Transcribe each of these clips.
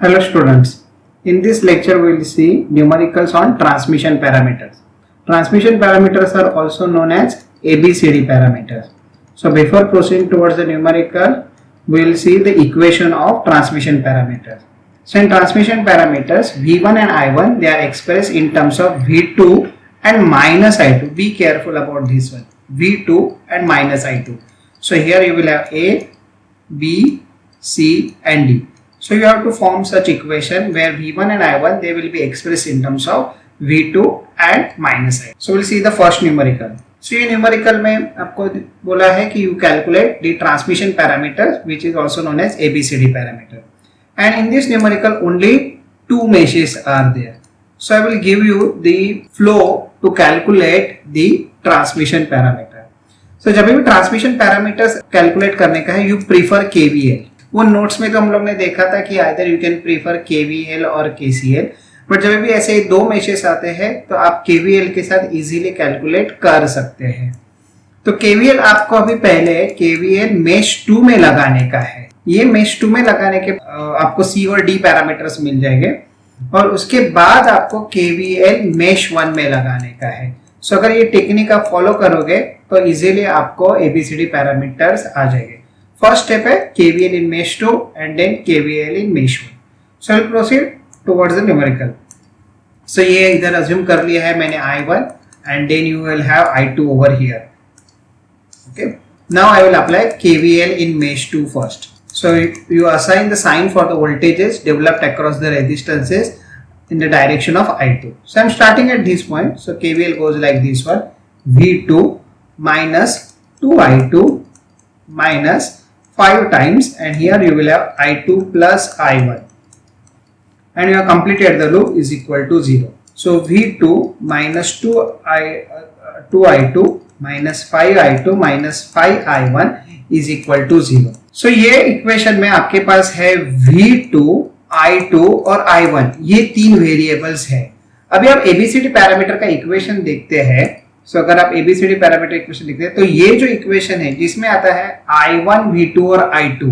Hello students, in this lecture we will see numericals on transmission parameters. Transmission parameters are also known as ABCD parameters. So before proceeding towards the numerical, we will see the equation of transmission parameters. So in transmission parameters, V1 and I1 they are expressed in terms of V2 and minus I2. Be careful about this one, V2 and minus I2. So here you will have A, B, C and D. So you have to form such equation where V1 and I1 they will be expressed in terms of V2 and minus I. So we'll see the first numerical. So ये numerical में आपको बोला है कि you calculate the transmission parameters which is also known as ABCD parameter. And in this numerical only two meshes are there. So I will give you the flow to calculate the transmission parameter. So जब भी transmission parameters calculate करने का है you prefer KVL. वो notes में तो हम लोग ने देखा था कि either you can prefer KVL और केसीएल, बट जब भी ऐसे दो मेशेस आते हैं तो आप केवीएल के साथ इजीली कैलकुलेट कर सकते हैं. तो केवीएल आपको अभी पहले केवीएल मेश 2 में लगाने का है. ये मेश 2 में लगाने के आपको सी और डी पैरामीटर्स मिल जाएंगे और उसके बाद आपको केवीएल मेश 1 में लगाने का है. सो अगर ये टेक्निक आप फॉलो करोगे तो इजीली आपको एबीसीडी पैरामीटर्स आ जाएंगे. First step है KVL in mesh 2 and then KVL in mesh 1. So I'll proceed towards the numerical. So ये इधर assume कर लिया है मैंने I1 and then you will have I2 over here. Okay. Now I will apply KVL in mesh 2 first. So you assign the sign for the voltages developed across the resistances in the direction of I2. So I'm starting at this point. So KVL goes like this one: V2 minus 2I2 minus 5 times, and here you will have I2 plus I1 and your completed the loop is equal to 0. So V2 minus 2I2 minus 5I2 minus 5I1 is equal to 0. So ये equation में आपके पास है V2, I2 और I1, ये तीन variables है. अभी आप ABCD पैरामीटर का इक्वेशन देखते हैं. So अगर आप ABCD पैरामीटर इक्वेशन लिखते हैं तो ये जो इक्वेशन है जिसमें आता है I1, V2 और I2,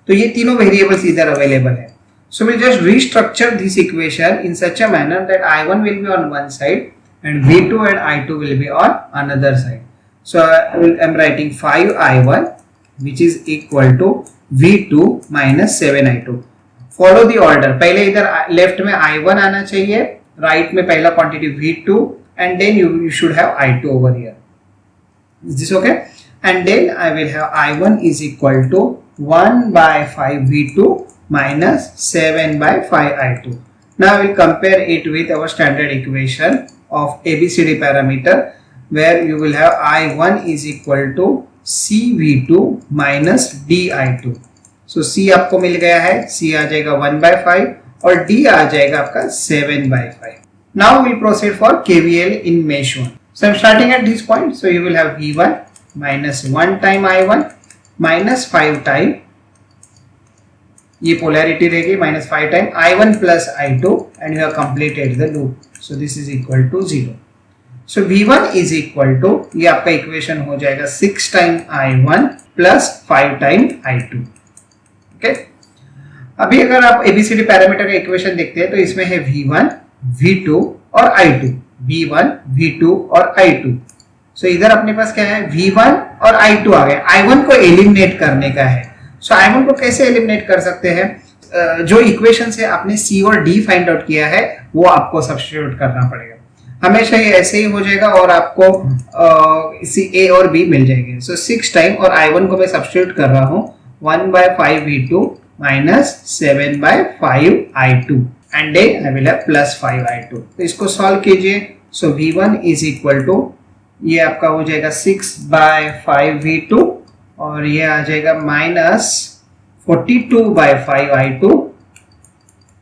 तो ये तीनों वेरिएबल्स इधर अवेलेबल है. So we'll just restructure this equation in such a manner that I1 will be on one side and V2 and I2 will be on another side. So I'm writing 5I1 which is equal to V2 minus 7I2. Follow the order. पहले इधर left में I1 आना चाहिए, right में पहला quantity V2 and then you should have I2 over here. Is this okay? And then I will have I1 is equal to 1 by 5 V2 minus 7 by 5 I2. Now I will compare it with our standard equation of ABCD parameter where you will have I1 is equal to CV2 minus DI2. So C आपको मिल गया है, C आ जाएगा 1 by 5 और D आ जाएगा आपका 7 by 5. Now we proceed for KVL in mesh 1. So I'm starting at this point. So you will have V1 minus 1 time I1 minus 5 time, ये polarity रहेगी, minus 5 time I1 plus I2 and you have completed the loop. So this is equal to 0. So V1 is equal to, ये आपका equation हो जाएगा 6 time I1 plus 5 time I2. Okay. अभी अगर आप ABCD parameter का equation देखते हैं तो इसमें है V1, V2 और I2, V1, V2 और I2. So इधर अपने पास क्या है, V1 और I2 आ गए. I1 को एलिमिनेट करने का है. So I1 को कैसे एलिमिनेट कर सकते हैं? जो इक्वेशन से आपने C और D फाइंड आउट किया है वो आपको सब्स्टिट्यूट करना पड़ेगा. हमेशा ये ऐसे ही हो जाएगा और आपको A और B मिल जाएंगे. So 6 टाइम और I1 को मैं सब्स्टिट्यूट कर रहा हूँ 1 by 5 V2 minus 7 by 5 I2. And then I will have plus 5I2. तो इसको सॉल्व कीजिए. So V1 is equal to, ये आपका हो जाएगा 6 by 5 V2 और ये आ जाएगा minus 42 by 5I2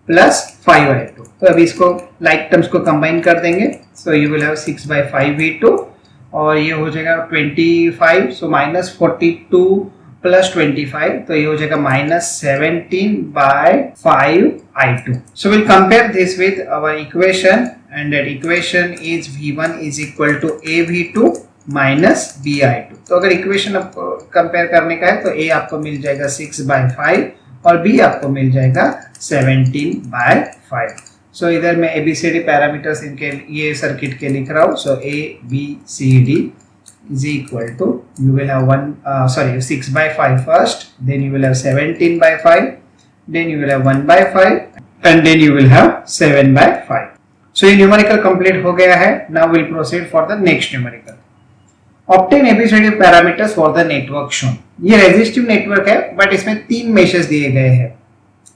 plus 5I2. तो अभी इसको लाइक टर्म्स को कंबाइन कर देंगे. So you will have 6 by 5 V2 और ये हो जाएगा 25. So minus 42 plus 25, तो ये हो जाएगा minus 17 by 5 I2. So we'll compare this with our equation and that equation is V1 is equal to AV2 minus BI2. तो अगर इक्वेशन आपको कंपेयर करने का है तो A आपको मिल जाएगा 6 by 5 और B आपको मिल जाएगा 17/5। सो इधर मैं ABCD पैरामीटर्स इनके ये सर्किट के लिख रहा हूँ। सो ABCD is equal to, you will have 6/5 first, then you will have 17/5, then you will have 1/5, and then you will have 7/5. So ये न्यूमेरिकल कंप्लीट हो गया है। Now we'll proceed for the next numerical. Obtain ABCD parameters for the network shown. ये resistive network है but इसमें 3 meshes दिए गए हैं।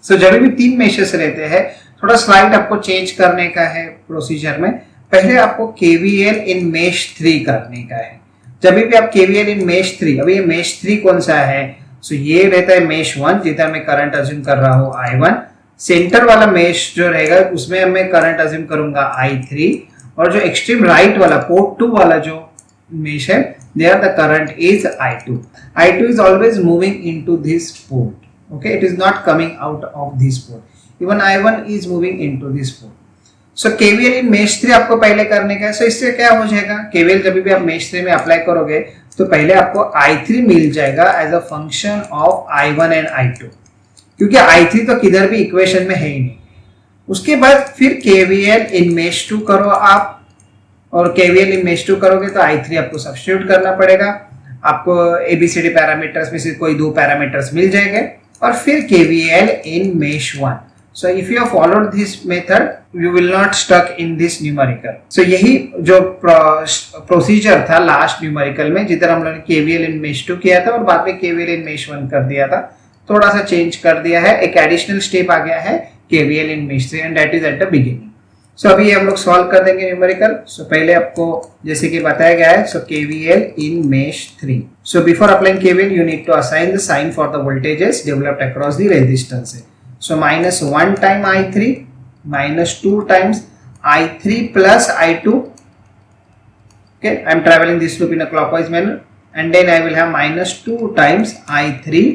सो जब भी 3 मेशेस रहते हैं, थोड़ा स्लाइड आपको चेंज करने का है प्रोसीजर में। पहले आपको KVL इन मेश 3 करने का है। जब भी आप KVL इन मेश 3, अभी ये मेश 3 कौन सा है? सो ये रहता है मेश 1, जिधर मैं करंट अज्यूम कर रहा हूँ I1। सेंटर वाला मेश जो रहेगा उसमें मैं करंट अज्यूम करूंगा I3, और जो एक्सट्रीम राइट वाला पोर्ट 2 वाला जो mesh है, there the current is I2. I2 is always moving into this port. Okay, it is not coming out of this port. Even I1 is moving into this port. So KVL in mesh 3 आपको पहले करने का है। So इससे क्या हो जाएगा? KVL जब भी आप mesh 3 में अप्लाई करोगे तो पहले आपको I3 मिल जाएगा as a function of I1 and I2, क्योंकि I3 तो किधर भी इक्वेशन में है ही नहीं। उसके बाद फिर KVL in mesh 2 करो आप, और KVL इन मेश 2 करोगे तो I3 आपको सब्स्टिट्यूट करना पड़ेगा। आपको ABCD पैरामीटर्स में से कोई 2 पैरामीटर्स मिल जाएंगे, और फिर KVL in mesh 1। So if you followed this method you will not stuck in this numerical. So यही जो प्रोसीजर था लास्ट न्यूमेरिकल में, जिधर हम लोगों ने KVL इन मेश 2 किया था और बाद में KVL इन मेश 1 कर दिया था। थोड़ा सा चेंज कर दिया है, एक एडिशनल स्टेप आ गया है KVL in mesh 3, and that is at the beginning. So अभी हम लोग सॉल्व कर देंगे न्यूमेरिकल। सो पहले आपको जैसे कि बताया गया है, so KVL in mesh 3। So before applying KVL you need to assign the sign for the voltages developed across the resistance. So -1 time I3, -2 times I3 plus I2। Okay, I am traveling this loop in a clockwise manner, and then I will have -2 times I3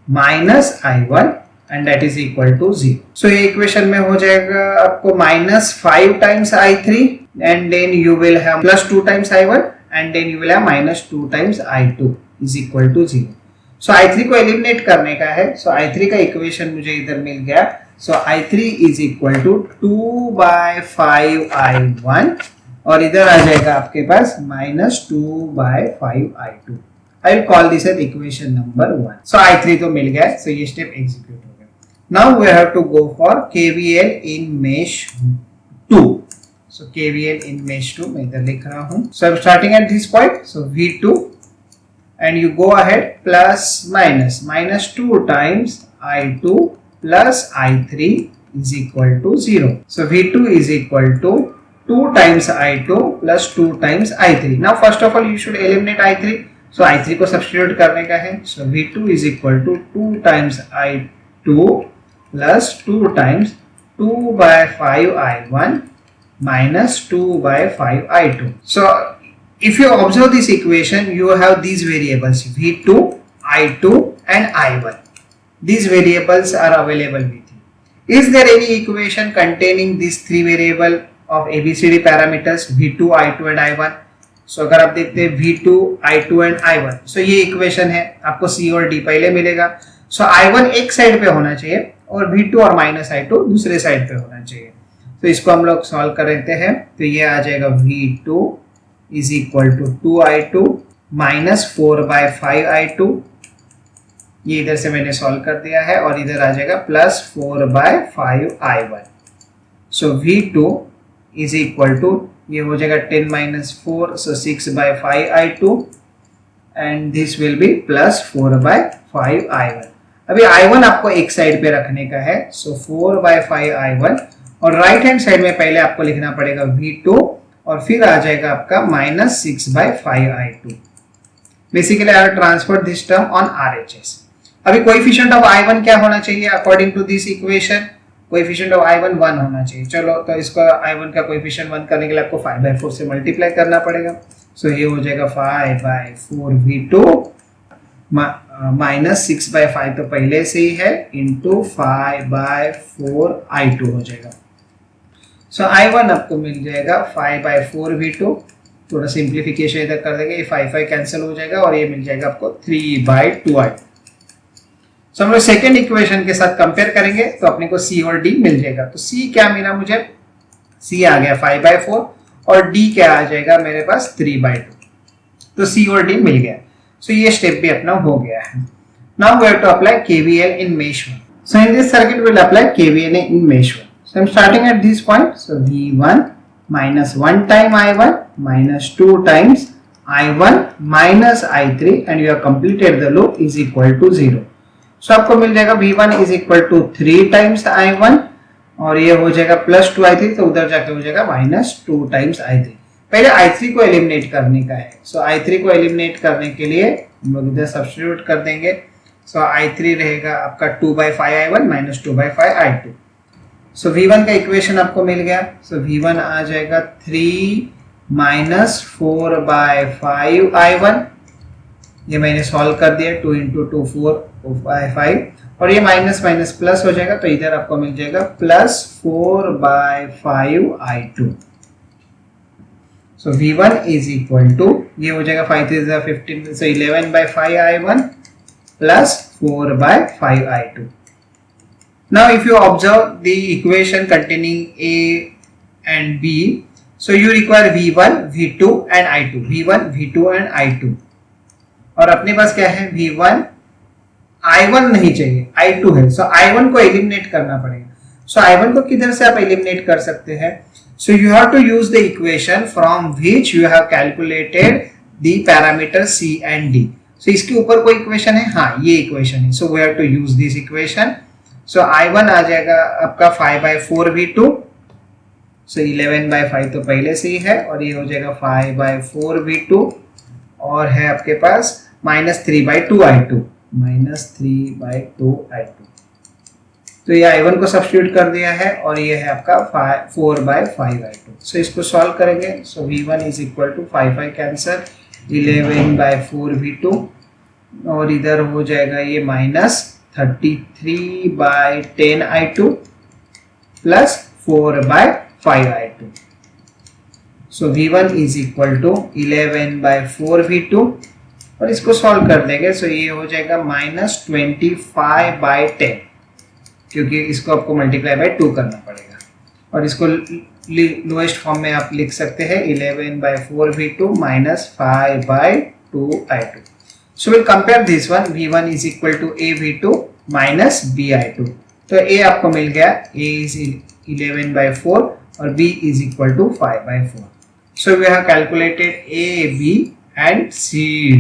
minus I1, and that is equal to 0. So ये equation में हो जाएगा आपको -5 times I3, and then you will have +2 times I1, and then you will have -2 times I2 is equal to 0. So I3 को eliminate करने का है। So I3 का इक्वेशन मुझे इधर मिल गया। So I3 is equal to 2/5 I1, और इधर आ जाएगा आपके पास -2/5 I2। I will call this as equation number 1. So I3 तो मिल गया। So ये स्टेप एग्जीक्यूट हो गया। Now we have to go for KVL in mesh 2. So KVL in mesh 2 मैं इधर लिख रहा हूँ। So I'm starting at this point. So V2, and you go ahead plus minus -2 times I2 plus I3 is equal to 0. So V2 is equal to 2 times I2 plus 2 times I3. Now first of all you should eliminate I3. So I3 को substitute करने का है। So V2 is equal to 2 times I2 plus 2 times 2/5 I1 minus 2/5 I2. So if you observe this equation, you have these variables V2, I2 and I1. These variables are available with you. Is there any equation containing these 3 variable of ABCD parameters V2, I2 and I1? So अगर आप देखते हैं V2, I2 and I1, so ये equation है, आपको C और D पहले मिलेगा। So I1 एक साइड पे होना चाहिए और V2 और -I2 दूसरे साइड पे होना चाहिए। तो इसको हम लोग सॉल्व कर लेते हैं। तो ये आ जाएगा V2 is equal to 2I2 minus 4/5 I2। ये इधर से मैंने सॉल्व कर दिया है, और इधर आ जाएगा plus 4/5 I1। So V2 is equal to, ये हो जाएगा 10 minus 4, so 6/5 I2, and this will be plus 4/5 I1। अभी I1 आपको एक साइड पे रखने का है। सो 4/5 I1, और राइट हैंड साइड में पहले आपको लिखना पड़ेगा V2, और फिर आ जाएगा आपका -6/5 I2। Basically I transfer this term on RHS। अभी कोएफिशिएंट ऑफ I1 क्या होना चाहिए according to this equation? Coefficient of I1 1 होना चाहिए। चलो तो इसका I1 का कोएफिशिएंट 1 करने के लिए आपको 5/4 से मल्टीप्लाई करना पड़ेगा। सो ये हो जाएगा 5/4 V2 माइनस 6/5 तो पहले से ही है, इंटू 5/4 I2 हो जाएगा। सो I1 आपको मिल जाएगा 5/4 V2। थोड़ा सिंप्लीफिकेशन इधर कर देंगे, ये 5 कैंसिल हो जाएगा और ये मिल जाएगा आपको 3/2 I2। सो हम लोग सेकेंड इक्वेशन के साथ कंपेयर करेंगे तो अपने को C और D मिल जाएगा। तो C क्या मिला मुझे, C आ गया 5/4 और D क्या आ जाएगा मेरे पास 3/2। तो C और D मिल गया। सो ये स्टेप भी अपना हो गया है। Now we have to apply KVL in mesh 1. So in this circuit we will apply KVL in mesh 1. So I am starting at this point. So V1 minus 1 time I1 minus 2 times I1 minus I3 and you have completed the loop is equal to 0. So आपको मिल जाएगा V1 is equal to 3 times I1 और ये हो जाएगा plus 2 I3, तो उधर जाके हो जाएगा minus 2 times I3. पहले I3 को एलिमिनेट करने का है। So I3 को एलिमिनेट करने के लिए हम लोग इधर सब्स्टिट्यूट कर देंगे। So I3 रहेगा आपका 2/5 I1 minus 2/5 I2. So V1 का इक्वेशन आपको मिल गया। So V1 आ जाएगा 3 minus 4/5 I1, ये मैंने सॉल्व कर दिया, 2 into 2 4/5 और ये माइनस माइनस प्लस हो जाएगा, तो इधर आपको मिल जाएगा plus 4/5 I2. So V1 is equal to, ये हो जाएगा 5 3 15, so 11/5 I1 plus 4/5 I2. Now if you observe the equation containing A and B, so you require V1, V2 and I2. V1, V2 and I2. और अपने पास क्या है, V1, I1 नहीं चाहिए, I2 है। So I1 को एलिमिनेट करना पड़ेगा। So I1 को किधर से आप एलिमिनेट कर सकते हैं? So you have to use the equation from which you have calculated the parameter C and D. So इसके ऊपर कोई इक्वेशन है? हाँ, ये इक्वेशन है। So we have to use this equation. So I1 आ जाएगा आपका 5/4 V2. So 11/5 तो पहले से ही है और ये हो जाएगा 5/4 V2 और है आपके पास minus 3/2 I2. minus 3/2 I2. तो ये I1 को सब्स्टिट्यूट कर दिया है और ये है आपका 4/5 I2. So इसको सॉल्व करेंगे। So V1 is equal to 5 cancer, 11/4 V2 और इधर हो जाएगा ये minus 33/10 I2 plus 4/5 I2. So V1 is equal to 11/4 V2 और इसको सॉल्व कर देंगे। So ये हो जाएगा माइनस 25/10, क्योंकि इसको आपको मल्टीप्लाई बाय 2 करना पड़ेगा और इसको लोएस्ट फॉर्म में आप लिख सकते हैं 11/4 V2 minus 5/2 I2. So we'll compare this one. V1 is equal to A V2 minus B I2. तो A आपको मिल गया, A is 11/4 और B is equal to 5/4. So we have calculated A, B and C,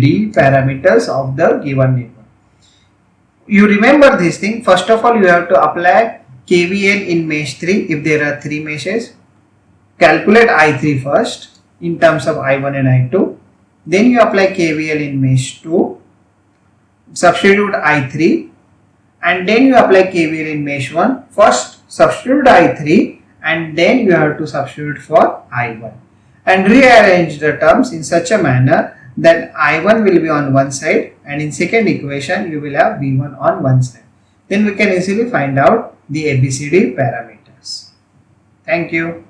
D parameters of the given network. You remember this thing. First of all, you have to apply KVL in mesh 3 if there are 3 meshes. Calculate I3 first in terms of I1 and I2. Then you apply KVL in mesh 2. Substitute I3 and then you apply KVL in mesh 1. First substitute I3 and then you have to substitute for I1 and rearrange the terms in such a manner that I1 will be on one side and in second equation you will have V1 on one side. Then we can easily find out the ABCD parameters. Thank you.